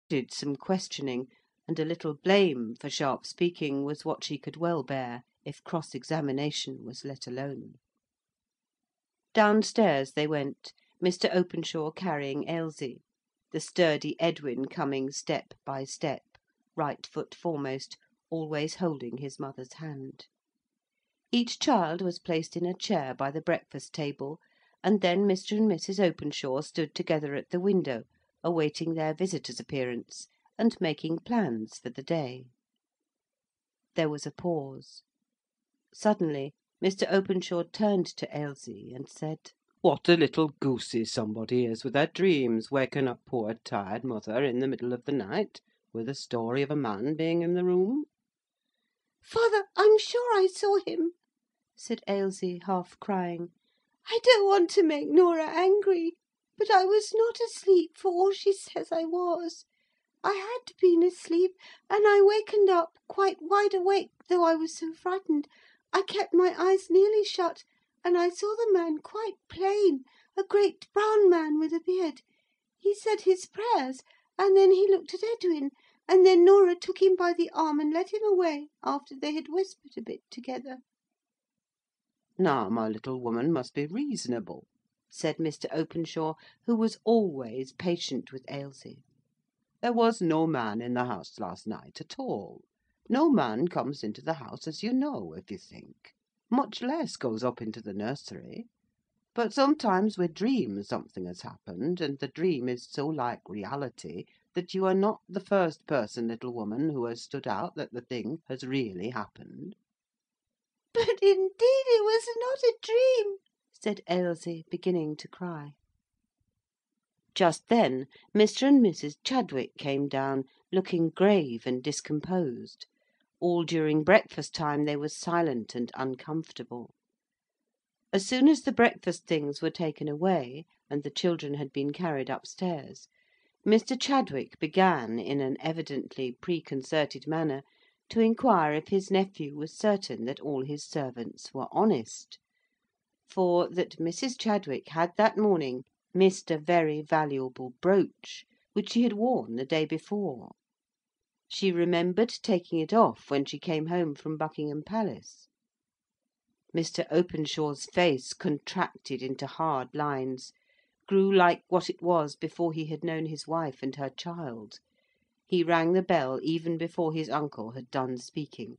Did some questioning, and a little blame for sharp speaking was what she could well bear, if cross-examination was let alone. Downstairs they went, Mr. Openshaw carrying Ailsie, the sturdy Edwin coming step by step, right foot foremost, always holding his mother's hand. Each child was placed in a chair by the breakfast table, and then Mr. and Mrs. Openshaw stood together at the window, awaiting their visitor's appearance, and making plans for the day. There was a pause. Suddenly Mr. Openshaw turned to Ailsie and said, "What a little goosey somebody is with her dreams, waking up poor tired mother in the middle of the night, with a story of a man being in the room." "Father, I'm sure I saw him," said Ailsie, half crying. "I don't want to make Norah angry, but I was not asleep for all she says I was. I had been asleep, and I wakened up, quite wide awake, though I was so frightened. I kept my eyes nearly shut, and I saw the man quite plain, a great brown man with a beard. He said his prayers, and then he looked at Edwin, and then Norah took him by the arm and led him away, after they had whispered a bit together." "Now, my little woman must be reasonable," said Mr. Openshaw, who was always patient with Ailsie. "There was no man in the house last night at all. No man comes into the house, as you know, if you think. Much less goes up into the nursery. But sometimes we dream something has happened, and the dream is so like reality that you are not the first person, little woman, who has stood out that the thing has really happened." "But indeed it was not a dream," said Ailsie, beginning to cry. Just then Mr. and Mrs. Chadwick came down, looking grave and discomposed. All during breakfast time they were silent and uncomfortable. As soon as the breakfast things were taken away, and the children had been carried upstairs, Mr. Chadwick began, in an evidently preconcerted manner, to inquire if his nephew was certain that all his servants were honest; for that Mrs. Chadwick had that morning missed a very valuable brooch, which she had worn the day before. She remembered taking it off when she came home from Buckingham Palace. Mr. Openshaw's face contracted into hard lines, grew like what it was before he had known his wife and her child. He rang the bell even before his uncle had done speaking.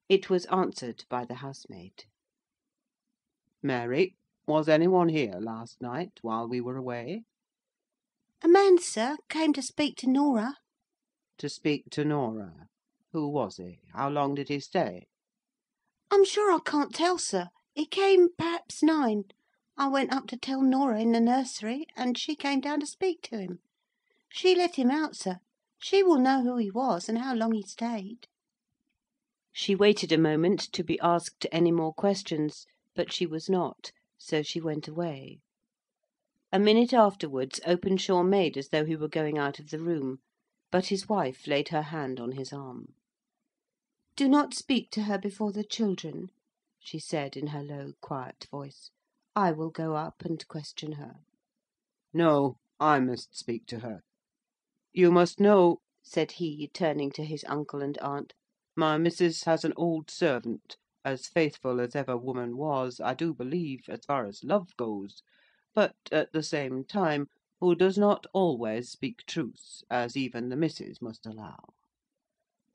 It was answered by the housemaid. "Mary, was any one here last night while we were away?" "A man, sir, came to speak to Norah." "To speak to Norah. Who was he? How long did he stay?" "I'm sure I can't tell, sir. He came perhaps 9. I went up to tell Norah in the nursery, and she came down to speak to him. She let him out, sir. She will know who he was, and how long he stayed." She waited a moment to be asked any more questions, but she was not, so she went away. A minute afterwards Openshaw made as though he were going out of the room, but his wife laid her hand on his arm. "Do not speak to her before the children," she said in her low, quiet voice. "I will go up and question her." "No, I must speak to her. You must know," said he, turning to his uncle and aunt, "my missus has an old servant, as faithful as ever woman was, I do believe, as far as love goes, but, at the same time, who does not always speak truth, as even the missus must allow.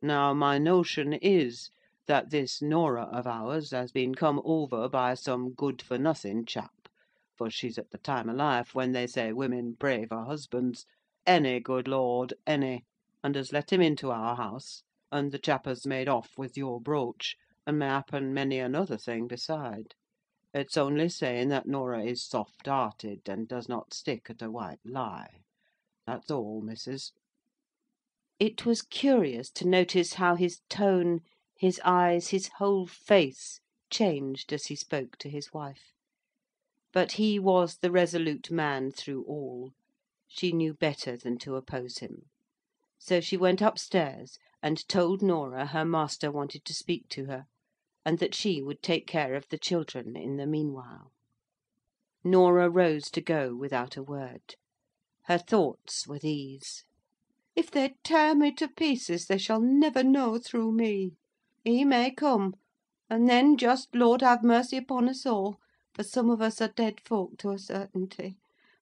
Now, my notion is, that this Norah of ours has been come over by some good-for-nothing chap, for she's at the time of life when they say women pray for husbands, any, good Lord, any, and has let him into our house, and the chap has made off with your brooch, and m'appen many another thing beside. It's only saying that Norah is soft-hearted, and does not stick at a white lie. That's all, missus." It was curious to notice how his tone, his eyes, his whole face changed as he spoke to his wife. But he was the resolute man through all. She knew better than to oppose him. So she went upstairs and told Norah her master wanted to speak to her, and that she would take care of the children in the meanwhile. Norah rose to go without a word. Her thoughts were these. If they tear me to pieces, they shall never know through me. He may come, and then just Lord have mercy upon us all, for some of us are dead folk to a certainty.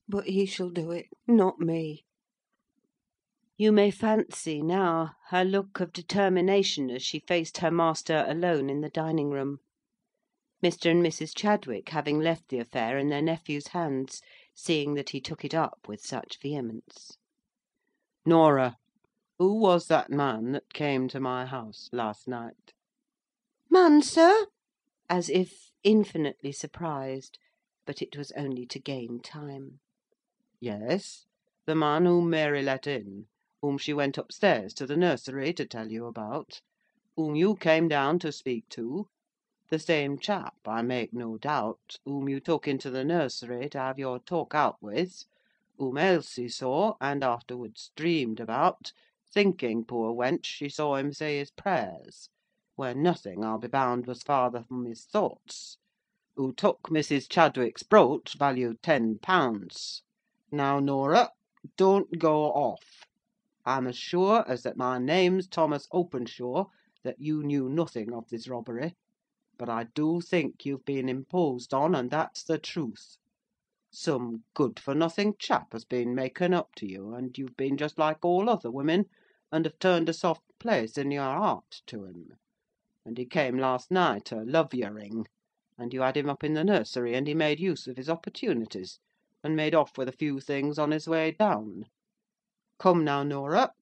But he shall do it, not me." You may fancy, now, her look of determination as she faced her master alone in the dining room. Mr. and Mrs. Chadwick having left the affair in their nephew's hands, seeing that he took it up with such vehemence. "Norah, who was that man that came to my house last night?" "Man, sir?" as if infinitely surprised, but it was only to gain time. "Yes, the man whom Mary let in, whom she went upstairs to the nursery to tell you about, whom you came down to speak to; the same chap, I make no doubt, whom you took into the nursery to have your talk out with, whom Ailsie saw, and afterwards dreamed about, thinking, poor wench, she saw him say his prayers, where nothing, I'll be bound, was farther from his thoughts; who took Mrs. Chadwick's brooch, valued £10. Now, Norah, don't go off. I'm as sure as that my name's Thomas Openshaw that you knew nothing of this robbery; but I do think you've been imposed on, and that's the truth. Some good-for-nothing chap has been making up to you, and you've been just like all other women, and have turned a soft place in your heart to him. And he came last night to love-your-ring, and you had him up in the nursery, and he made use of his opportunities, and made off with a few things on his way down. Come now, Norah,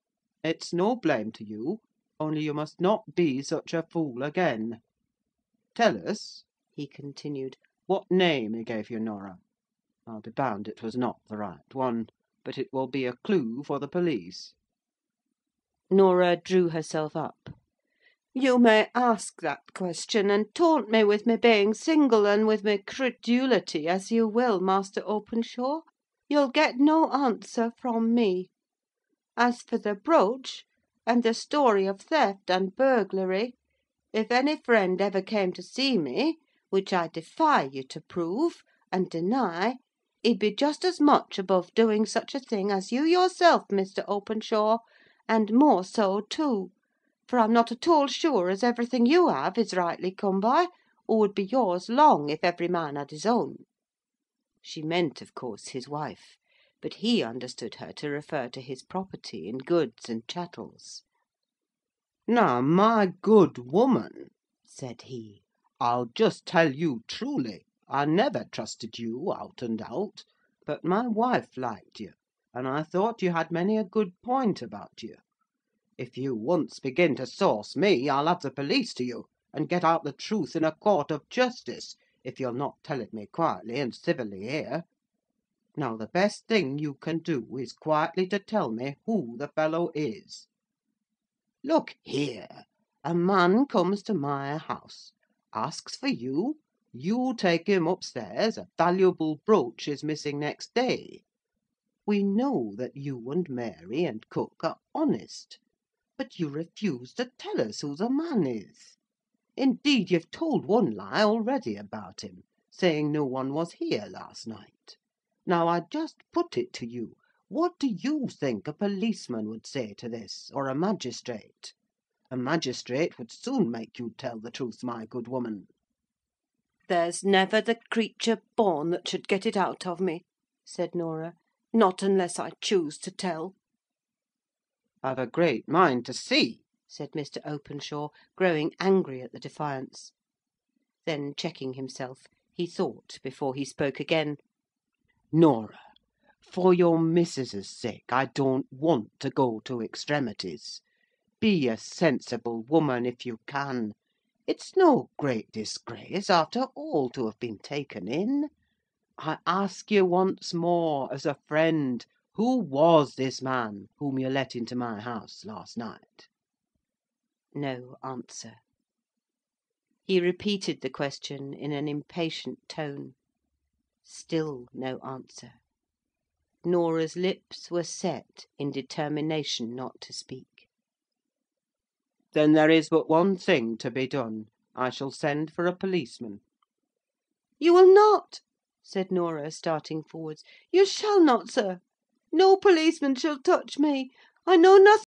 it's no blame to you, only you must not be such a fool again. Tell us," he continued, "what name he gave you, Norah. I'll be bound it was not the right one, but it will be a clue for the police." Norah drew herself up. "You may ask that question, and taunt me with me being single and with me credulity as you will, Master Openshaw. You'll get no answer from me. As for the brooch, and the story of theft and burglary, if any friend ever came to see me, which I defy you to prove, and deny, he'd be just as much above doing such a thing as you yourself, Mr. Openshaw, and more so too; for I'm not at all sure as everything you have is rightly come by, or would be yours long if every man had his own." She meant, of course, his wife, but he understood her to refer to his property in goods and chattels. "Now, my good woman," said he, "I'll just tell you truly, I never trusted you out and out, but my wife liked you, and I thought you had many a good point about you. If you once begin to sauce me, I'll have the police to you, and get out the truth in a court of justice, if you'll not tell it me quietly and civilly here. Now, the best thing you can do is quietly to tell me who the fellow is. Look here, a man comes to my house, asks for you, you take him upstairs, a valuable brooch is missing next day. We know that you and Mary and cook are honest, but you refuse to tell us who the man is. Indeed, you've told one lie already about him, saying no one was here last night. Now, I just put it to you, what do you think a policeman would say to this, or a magistrate? A magistrate would soon make you tell the truth, my good woman." "There's never the creature born that should get it out of me," said Norah, "not unless I choose to tell." "I've a great mind to see," said Mr. Openshaw, growing angry at the defiance. Then, checking himself, he thought before he spoke again. "Norah, for your missus's sake, I don't want to go to extremities. Be a sensible woman if you can. It's no great disgrace, after all, to have been taken in. I ask you once more, as a friend, who was this man whom you let into my house last night?" No answer. He repeated the question in an impatient tone. Still no answer. Norah's lips were set in determination not to speak. "Then there is but one thing to be done. I shall send for a policeman." "You will not," said Norah, starting forwards. "You shall not, sir. No policeman shall touch me. I know nothing.